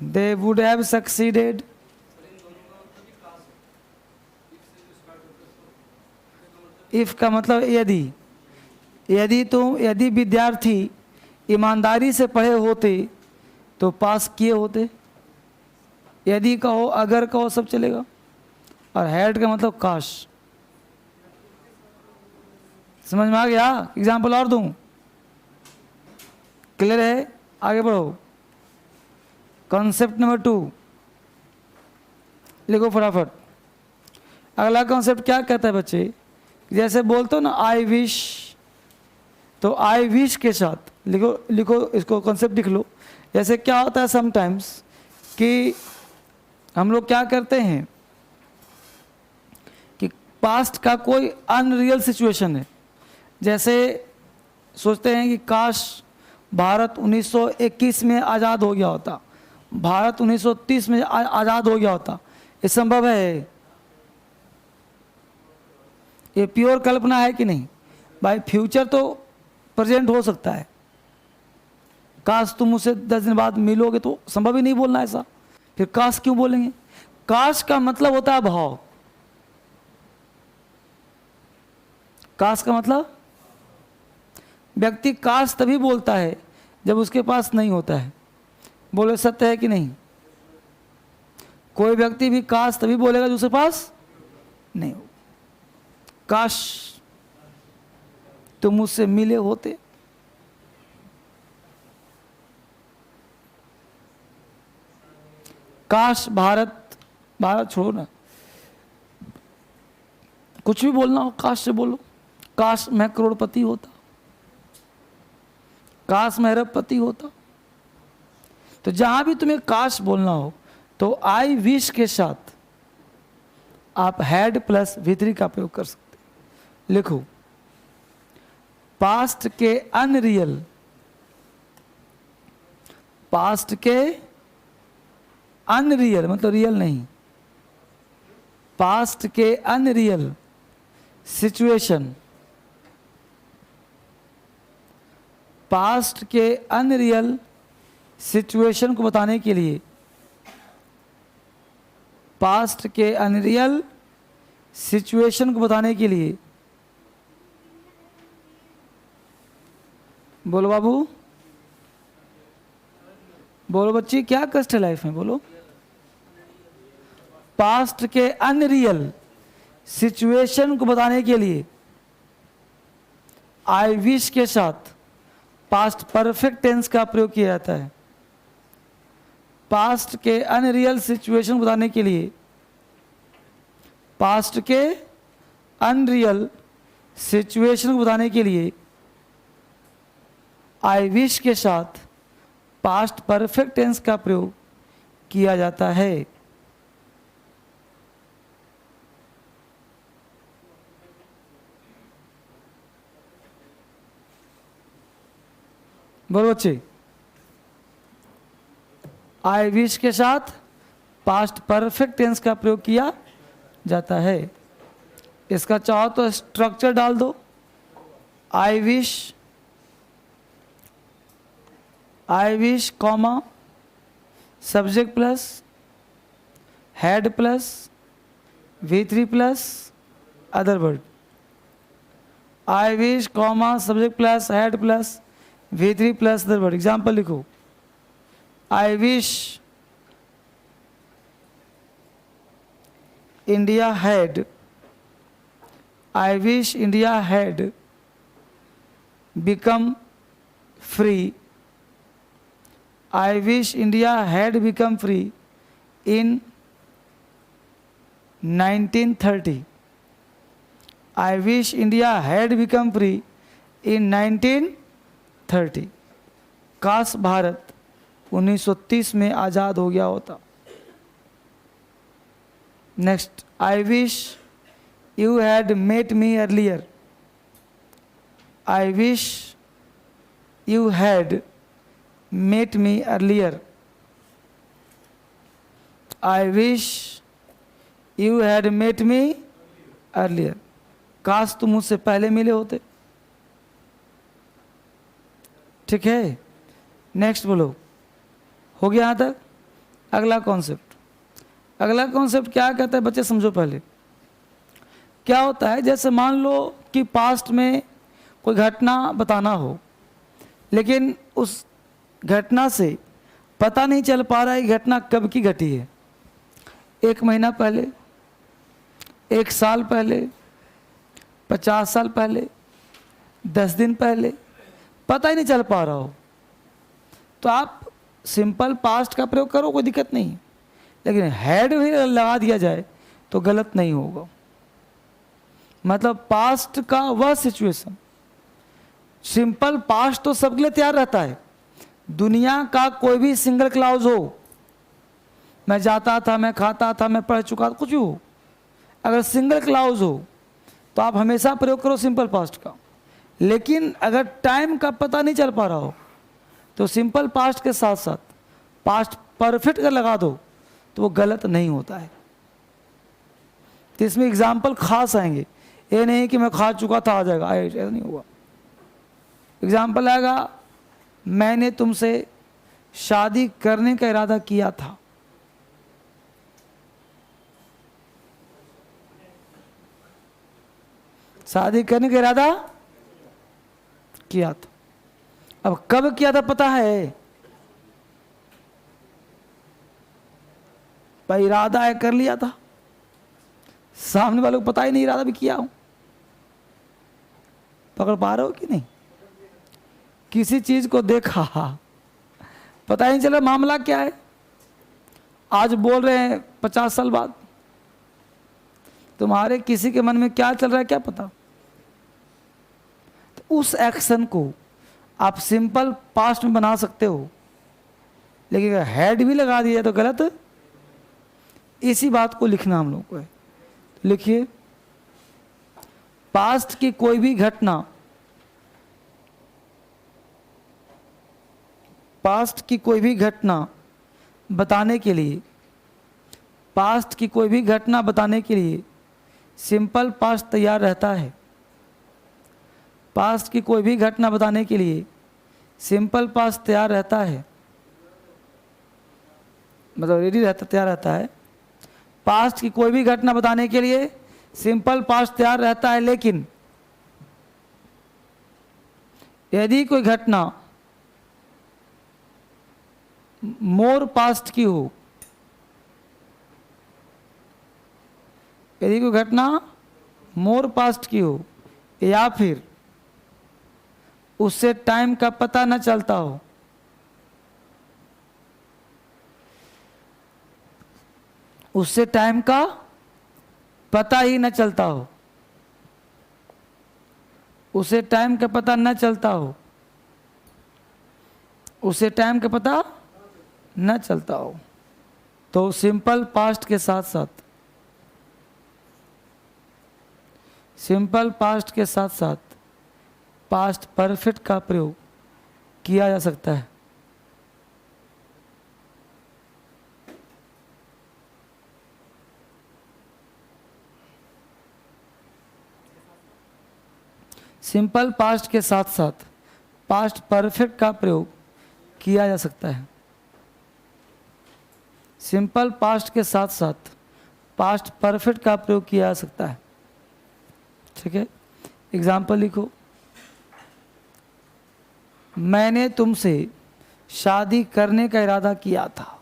A: they would have succeeded. If का मतलब यदि, यदि विद्यार्थी ईमानदारी से पढ़े होते तो पास किए होते। यदि कहो, अगर कहो, सब चलेगा। और हैड का मतलब काश। समझ में आ गया? एग्जाम्पल और दूं? क्लियर है? आगे बढ़ो। कॉन्सेप्ट नंबर 2 लिखो फटाफट। अगला कॉन्सेप्ट क्या कहता है बच्चे? जैसे बोलते हो ना आई विश, तो आई विश के साथ लिखो इसको, कॉन्सेप्ट लिख लो। जैसे क्या होता है समटाइम्स कि हम लोग क्या करते हैं कि पास्ट का कोई अनरियल सिचुएशन है, जैसे सोचते हैं कि काश भारत 1921 में आज़ाद हो गया होता, भारत 1930 में आज़ाद हो गया होता। ये संभव है? ये प्योर कल्पना है कि नहीं भाई? फ्यूचर तो प्रेजेंट हो सकता है। काश तुम मुझसे 10 दिन बाद मिलोगे, तो संभव ही नहीं बोलना ऐसा। फिर काश क्यों बोलेंगे? काश का मतलब होता है भाव। काश का मतलब, व्यक्ति काश तभी बोलता है जब उसके पास नहीं होता है। बोले सत्य है कि नहीं? कोई व्यक्ति भी काश तभी बोलेगा जब उसके पास नहीं हो। काश तुम मुझसे मिले होते। काश भारत छोड़ो ना, कुछ भी बोलना हो काश से बोलो। काश मैं करोड़पति होता, काश मैं अरबपति होता। तो जहां भी तुम्हें काश बोलना हो तो आई विश के साथ आप हैड प्लस V3 का प्रयोग कर सकते। लिखो, पास्ट के अनरियल, पास्ट के अनरियल मतलब रियल नहीं, पास्ट के अनरियल सिचुएशन, पास्ट के अनरियल सिचुएशन को बताने के लिए, पास्ट के अनरियल सिचुएशन को बताने के लिए, बोलो बाबू, बोलो बच्ची, क्या कष्ट है लाइफ में? बोलो। पास्ट के अनरियल सिचुएशन को बताने के लिए आई विश के साथ पास्ट परफेक्ट टेंस का प्रयोग किया जाता है। पास्ट के अनरियल सिचुएशन को बताने के लिए पास्ट के अनरियल सिचुएशन को बताने के लिए आई विश के साथ पास्ट परफेक्ट टेंस का प्रयोग किया जाता है। बोलो बच्चे, आई विश के साथ पास्ट परफेक्ट टेंस का प्रयोग किया जाता है। इसका चाहो तो स्ट्रक्चर डाल दो। I wish comma subject plus had plus V3 plus other word. I wish comma subject plus had plus V3 plus other word. Example लिखो, I wish India had, I wish India had become free, I wish India had become free in 1930. I wish India had become free in 1930. काश भारत 1930 में आज़ाद हो गया होता। Next, I wish you had met me earlier, I wish you had met me earlier, I wish you had met me earlier. काश तुम मुझसे पहले मिले होते। ठीक है, नेक्स्ट बोलो, हो गया यहाँ तक? अगला कॉन्सेप्ट, अगला कॉन्सेप्ट क्या कहता है बच्चे, समझो पहले। क्या होता है, जैसे मान लो कि पास्ट में कोई घटना बताना हो, लेकिन उस घटना से पता नहीं चल पा रहा है घटना कब की घटी है, 1 महीना पहले, 1 साल पहले, 50 साल पहले, 10 दिन पहले, पता ही नहीं चल पा रहा हो, तो आप सिंपल पास्ट का प्रयोग करो, कोई दिक्कत नहीं। लेकिन हैड भी लगा दिया जाए तो गलत नहीं होगा। मतलब पास्ट का वह सिचुएशन, सिंपल पास्ट तो सबके लिए तैयार रहता है। दुनिया का कोई भी सिंगल क्लाउज हो, मैं जाता था, मैं खाता था, मैं पढ़ चुका था, कुछ भी हो, अगर सिंगल क्लाउज हो तो आप हमेशा प्रयोग करो सिंपल पास्ट का। लेकिन अगर टाइम का पता नहीं चल पा रहा हो तो सिंपल पास्ट के साथ साथ पास्ट परफेक्ट अगर लगा दो तो वो गलत नहीं होता है। तो इसमें एग्जाम्पल खास आएंगे, ये नहीं कि मैं खा चुका था आ जाएगा, ऐसा नहीं होगा। एग्जाम्पल आएगा, मैंने तुमसे शादी करने का इरादा किया था। शादी करने का इरादा किया था, अब कब किया था पता है? भाई इरादा है, कर लिया था, सामने वालों को पता ही नहीं इरादा भी किया हूं। पकड़ पा रहे हो कि नहीं? किसी चीज को देखा, पता ही नहीं चला मामला क्या है, आज बोल रहे हैं 50 साल बाद तुम्हारे किसी के मन में क्या चल रहा है क्या पता। तो उस एक्शन को आप सिंपल पास्ट में बना सकते हो, लेकिन अगर हैड भी लगा दिया तो गलत। इसी बात को लिखना हम लोग को है। लिखिए, पास्ट की कोई भी घटना, पास्ट की कोई भी घटना बताने के लिए, पास्ट की कोई भी घटना बताने के लिए सिंपल पास्ट तैयार रहता है। पास्ट की कोई भी घटना बताने के लिए सिंपल पास्ट तैयार रहता है, मतलब रेडी रहता, तैयार रहता है। पास्ट की कोई भी घटना बताने के लिए सिंपल पास्ट तैयार रहता है, लेकिन यदि कोई घटना मोर पास्ट की हो, यदि कोई घटना मोर पास्ट की हो, या फिर उससे टाइम का पता न चलता हो, उससे टाइम का पता ही न चलता हो, उसे टाइम का पता न चलता हो, उसे टाइम का पता न चलता हो, तो सिंपल पास्ट के साथ साथ, सिंपल पास्ट के साथ साथ पास्ट परफेक्ट का प्रयोग किया जा सकता है। सिंपल पास्ट के साथ साथ पास्ट परफेक्ट का प्रयोग किया जा सकता है। सिंपल पास्ट के साथ साथ पास्ट परफेक्ट का प्रयोग किया जा सकता है। ठीक है, एग्जाम्पल लिखो, मैंने तुमसे शादी करने का इरादा किया था।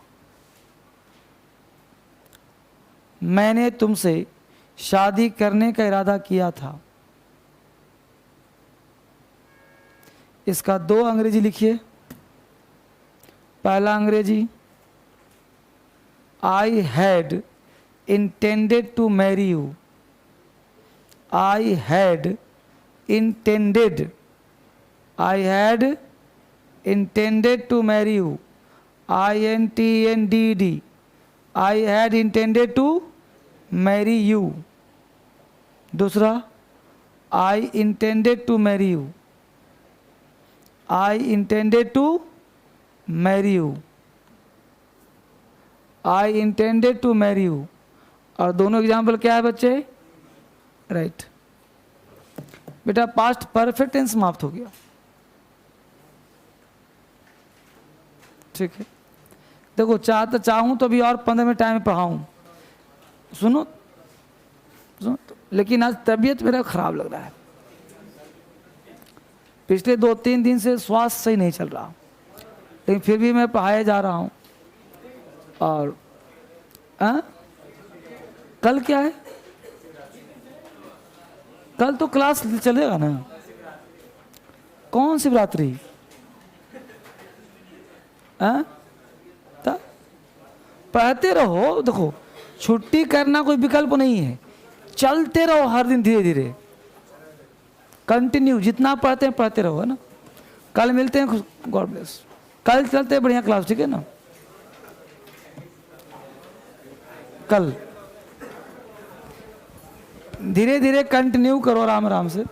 A: मैंने तुमसे शादी करने का इरादा किया था। इसका 2 अंग्रेजी लिखिए। पहला अंग्रेजी, I had intended to marry you. I had intended, I had intended to marry you. INTENDED, I had intended to marry you. दूसरा, I intended to marry you. I intended to marry you. I intended to marry you. और दोनों example क्या है बच्चे? Right बेटा, past perfect tense समाप्त हो गया। ठीक है, देखो चाहूं तो अभी और 15 मिनट टाइम में पढ़ाऊं, सुनो सुनो, लेकिन आज तबीयत मेरा खराब लग रहा है। पिछले 2-3 दिन से स्वास्थ्य सही नहीं चल रहा, लेकिन फिर भी मैं पढ़ाए जा रहा हूँ। और कल क्या है? कल तो क्लास चलेगा ना। कौन शिवरात्रि? पढ़ते रहो। देखो, छुट्टी करना कोई विकल्प नहीं है, चलते रहो हर दिन धीरे धीरे, कंटिन्यू। जितना पढ़ते हैं पढ़ते रहो, है ना। कल मिलते हैं, गॉड ब्लेस। कल चलते हैं बढ़िया क्लास, ठीक है ना। कल धीरे धीरे कंटिन्यू करो, आराम आराम से।